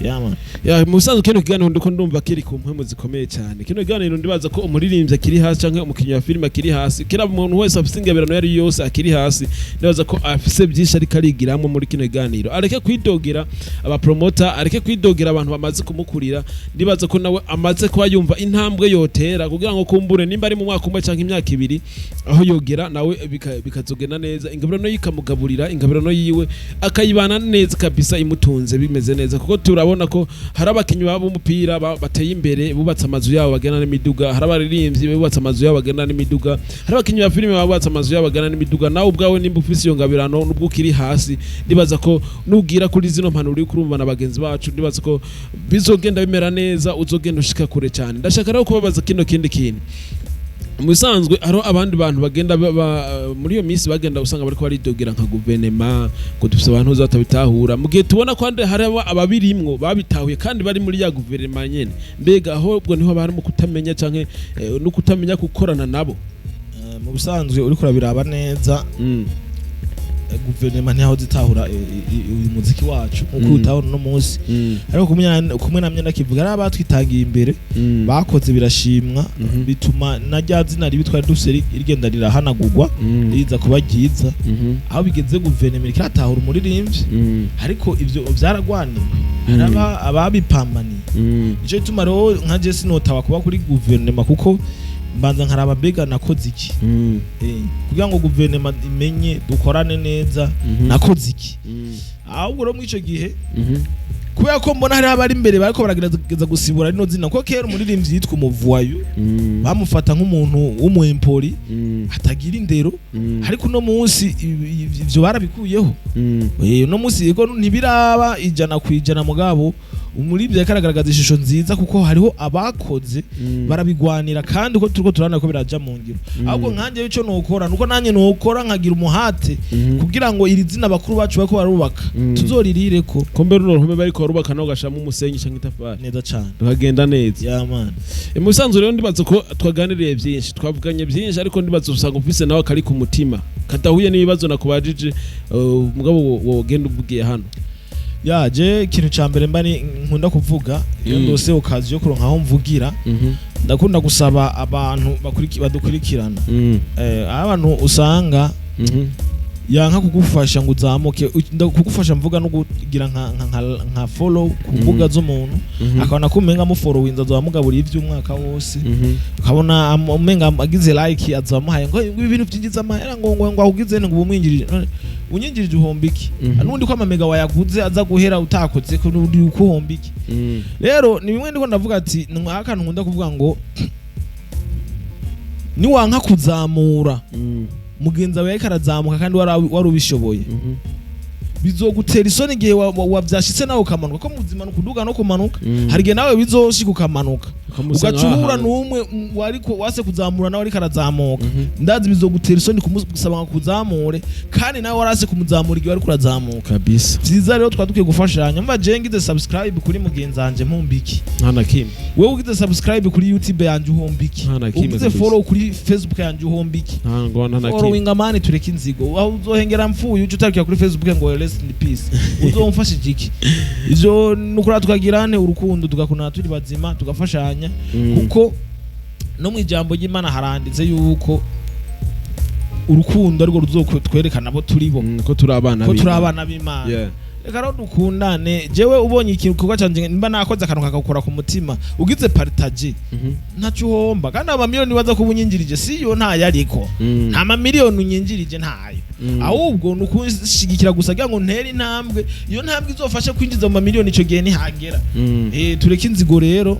mu busanzwe kino kiganiro ndiko ndumva kiri ku mpwemu zikomeye cyane kino kiganiro ndibaza ko umuririmbyi akiri hasi canke umukinnyi wa filime akiri hasi kira umuntu wese afise ingabirano yari yose akiri hasi ndibaza ko afise byinshi ari karigiramo muri kino kiganiro areke kwidogera aba promoter areke kwidogera abantu bamaze kumukurira ndibaza ko nawe amaze kuba yumva intambwe yotera kugira ngo kumbure nimba ari mu mwaka umwe canke imyaka 2 aho yogera nawe bikazogena neza ingabirano yikamugaburira ingabirano yiwe akayibana neza kabisa imutunze bimeze neza kuko turabona ko hari abakinyi babo umupira bateye imbere bubatse amazu yabo bagena n'imiduga hari abaririmbyi bubatse amazu yabo bagena n'imiduga hari abakinyi ba filime bubatse amazu yabo bagena n'imiduga nawe ubwawe nimba ufise iyo ngabirano nubwo ukiri hasi ndibaza ko nugira kuri zino mpanuro uri kurumva na bagenzi bacu ndibaza ko bizogenda bimera neza uzogenda ushika kure cyane ndashaka rero kubabaza kino kindi kintu musanzwe aro abandi bantu bagenda muri iyo minsi bagenda usanga bari ko baridogera nka guverinoma ngo dufise abantu uzatabitahura mu gihe tubona ko hari ababirimwo babitahuye kandi bari muri ya guverinoma nyene mbega aho ubwo niho bari mu kutamenya canke no kutamenya gukorana nabo mu busanzwe uri kurabiraba neza guverinoma ntiyaho zitahura uyu muziki wacu nkuko utahura no munsi ariko kumwe namye ndakivuga ari abatwitangiye imbere bakoze birashimwa bituma najya zina ribitwa duseri irigenda rirahanagurwa riza kuba giza aho bigeze guverinoma ikatahura umuririmbyi ariko ivyo byaragwaniwe araba ababipambaniye ico bituma rero nka Jesse notawa kuba kuri guverinoma kuko mbanza nkaraba mbega nakoze iki kugira ngo guverinoma imenye dukorane neza nakoze iki ahubwo rero mu ico gihe kubera ko mbona hari abari imbere bariko baragerageza gusibura rino zina ko kera umuririmbyi yitwa umuvuwayo bamufata nk'umuntu w'umuempori atagira indero ariko no munsi ivyo barabikuyeho no munsi yego ntibiraba ijana kwijana mugabo umuririmbyi yakaragaragaza ishusho nziza kuko hariho abakoze barabigwanira kandi ko turiko turana ko biraja mu ngiro ahubwo nkanje ico nokora nuko nanye nokora nkagira umuhate kugira ngo iri zina bakuru bacu bako barubaka tuzoririko ko mbere uruhume bariko barubaka no gashamo umusenyi canke itafari neza cyane tukagenda neza ya man musanzwe rero ndibaza ko twaganiriye byinshi twavuganye byinshi ariko ndibaza usanga ufise nawe kari ku mutima kadahuye n'ibibazo nakubajije mugabo wogenda uvugiye hano yaje ikintu ca mbere mbani nkunda kuvuga iyo ndose ukazi yo kuronka aho mvugira ndakunda gusaba abantu badukurikirana abantu usanga yanka kugufasha ngo uzamuke kugufasha mvuga no kugira nka follow ku mbuga z'umuntu akabona ko umenga mu follow winza azamugaburiye ivy'umwaka wose ukabona umenga agize like azamuhaye ngo ibintu byinjiza amahera ngo ahugize ngo bumwinjirije unyinjirije uhombiki nundi ko amamega wayaguze aza guhera utakoze ko nundi ukuhombiki rero ni bimwe ndiko ndavuga ati akantu nkunda kuvuga ngo ni wanka kuzamura mugenza wawe karazamuka kandi warubishoboye bizogutera isoni igihe wavyashitse nawe ukamanuka ko muzima nukuduga no kumanuka hari gihe nawe bizoshika ukamanuka ugacura numwe wariko wase kuzamura nawe ariko arazamuka ndazi bizogutera isoni kumusaba kuzamure kandi nawe warase kumuzamura igihe ariko urazamuka kabisa vyiza rero twadukiye gufashanya mva je ngize subscribe kuri mugenzanje mpumbiki ntana kimwe wewe ugize subscribe kuri YouTube yanje uhombiki ugize follow kuri Facebook yanje uhombiki ntango ntana kimwe following amani tureka inzigo aho uzohengera mfuye ucu utarikira kuri Facebook ngo rest in peace uzomfashije iki ivyo nukura tukagirane urukundo tugakuna turi bazima tugafashanya kuko no mu ijambo ry'Imana haranditse yuko urukundo ariko ruzokwerekana abo turibo ko turi abana b'Imana reka rero dukundane jewe ubonye ikintu kuko canje mba nakoze akantu kakakora ku mutima ugize partage ntacyo uhomba kandi amamiliyoni baza kubunyingirije siyo ntayariko nta mamiliyoni unyingirije ntayo ahubwo nukushigikira gusa ngo ntere intambwe iyo ntambwe izofasha kwinjiza mu mamiliyoni ico gihe nihagera tureke inzigo rero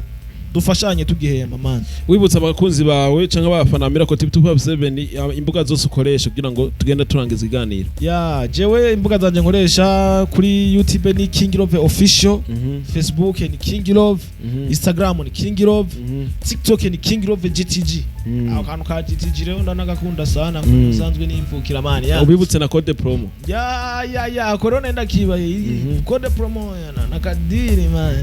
dufashanye tugihema man wibutsa abakunzi bawe canke abafana Miracle TV 257 imbuga zose ukoresha kugira ngo tugende turangiza iganiro jewe imbuga zanje nkoresha kuri YouTube ni King Love official Facebook ni King Love Instagram ni King Love TikTok ni King Love GTG aho kantu ka GTG rero ndanagakunda sana usanzwe nimvukira man ubibutse na code promo corona ndakibaye code promo nakadiri man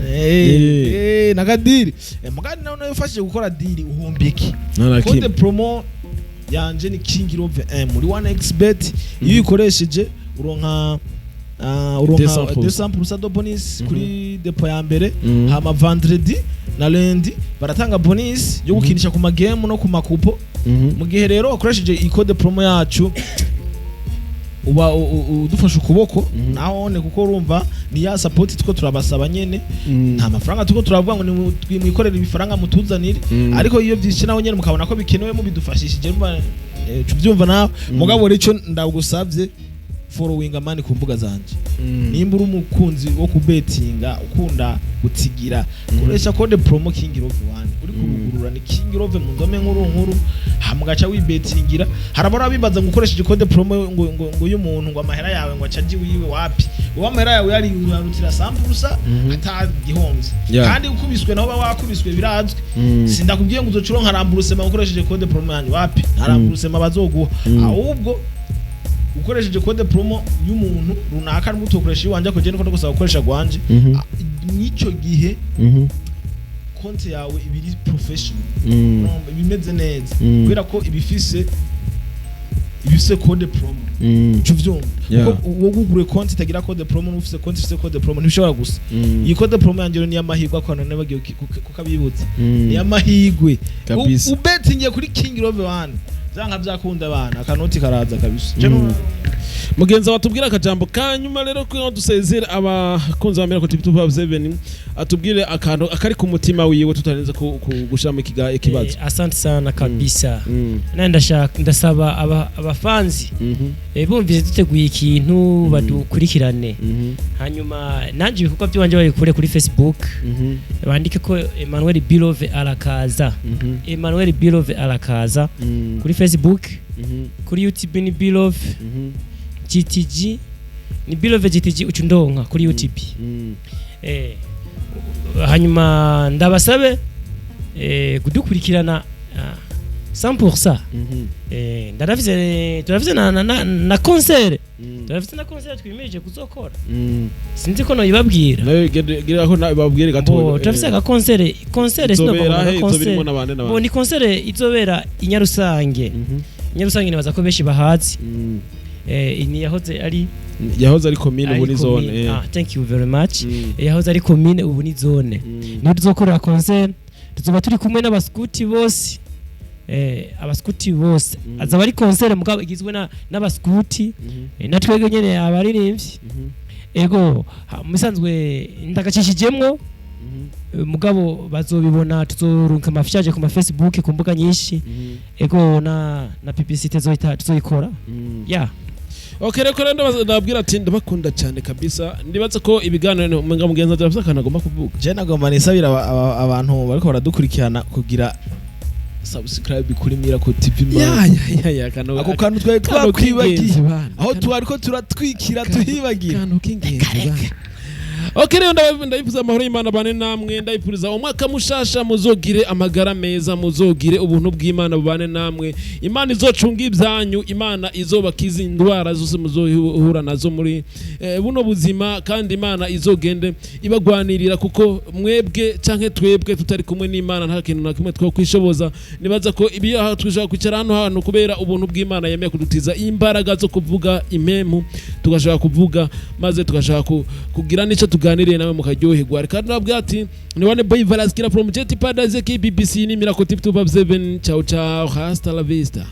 nakadiri mugani nawe yafashije gukora deal uhombiki code promo yanje ni King Love muri 1xbet iyo ukoresheje uronka 200% de bonus kuri depo ya mbere hama vendredi na lundi baratanga bonus yo gukinisha ku magame no ku makupo mu gihe rero ukoresheje code promo yacu uba udufasha ukuboko nahone kuko urumva ni ya support tuko turabasaba nyene nta mafaranga tuko turavuga ngo ni mwikorera ibifaranga mutuzanire ariko iyo byinshi naho nyene mukabona ko bikenewe mu bidufashishije tubyumva nawe mugabo rico ndagusavye following amani ku mbuga zanje nimba uri umukunzi wo kubetinga ukunda gutigira koresha code promo King Love 1 uri kurugurura ni King Love mu ndome nkuru hamugaca wibetingira harabora bibaza gukoresha code promo ngo y'umuntu ngo amahera yawe ngo acaje wiwe wapi uwo amahera yawe yari yarutira sampurusa atagihomvye kandi ukubiswe naho bakubiswe birazwe sindakubwiye ngo uzocuro nkaramburusema ukoresheje code promo yanyu wapi nkaramburusema bazoguha ahubwo ukoresheje code promo y'umuntu runaka n'utokoresha iwanje ko je niko gusaba gukoresha gwanje nico gihe konti yawe ibiri professional bimeze neza kubera ko ibifise code promo cyuvyumva uwo gugure konti tagira code promo n'ufise konti ifise code promo ntibishobora gusa iyi code promo yanje ni amahirwe akona nabagiye kukabibutsa ni amahirwe ubetingiye kuri King Love 1 zanga byakunda abana akanoti karaza kabisa mugenza watubwira akajambo kanyuma rero ko dusezera abakunzi ba Miracle TV 257 atubwire akantu akari ku mutima wiwe tutarenze gushama ikibazo asante sana kabisa ndasaba abafanzi bumvise duteguye ikintu badukurikirane hanyuma nanje ibikorwa by'wanje babikure kuri Facebook bandike ko Emmanuel Bilove arakaza Emmanuel Bilove arakaza kuri Facebook kuri YouTube ni Bilove GTG ni Bilove GTG ucundonka kuri YouTube hanyuma ndabasabe kudukurikirana 100% turavise na concert turavise na concert twimeje kuzokora sinzi ko no yibabwira gira ko babwire gato turavise ka concert sinokora concert bo ni concert izobera inyarusange inyarusange nibaza ko beshi bahazi ini yahoze ari commune ubu ni zone thank you very much yahoze ari commune ubu ni zone ni tuzokorera concert tuzoba turi kumwe n'abaskuti bose abaskuti bose azaba ari concert mugabo igizwe n'abaskuti natwege nyene abaririmbyi ego musanzwe ndagacishijemwo mugabo bazobibona tuzorunka amafishaje ku ma Facebook ku mbuga nyinshi ego na publicité tuzoyikora Okay reko ndabwira ati ndabakunda cyane kabisa ndibaza ko ibiganiro mugenza byafisa kana agomba kuvuga je nagomba nisabira abantu bariko baradukurikirana kugira subscribe kuri Miracle TV ako kantu twaye twakwibagiye aho twariko turatwikira tuhibagira kantu k'ingenzi Okay rero ndabifuza amahoro y'Imana bane namwe ndabipuriza umwaka mushasha muzogire amagara meza muzogire ubuntu bw'Imana bane namwe Imana izocunga ibyanyu Imana izobakiza indwara zose muzohura nazo muri buno buzima kandi Imana izogende ibagwanirira kuko mwebwe canke twebwe tutari kumwe n'Imana nta kintu na kimwe two kwishoboza nibaza ko ibiyo twishaka kwicara hano kubera ubuntu bw'Imana yemeye kudutiza imbaraga zo kuvuga impemu tugashaka kuvuga maze tugashaka kugira nico tuganiriye nawe mukaryoherwa kandi nabwo ati ni One Boy Valaskira from Jet Paradise BBC ni Miracle TV 257 ciao ciao hasta la vista.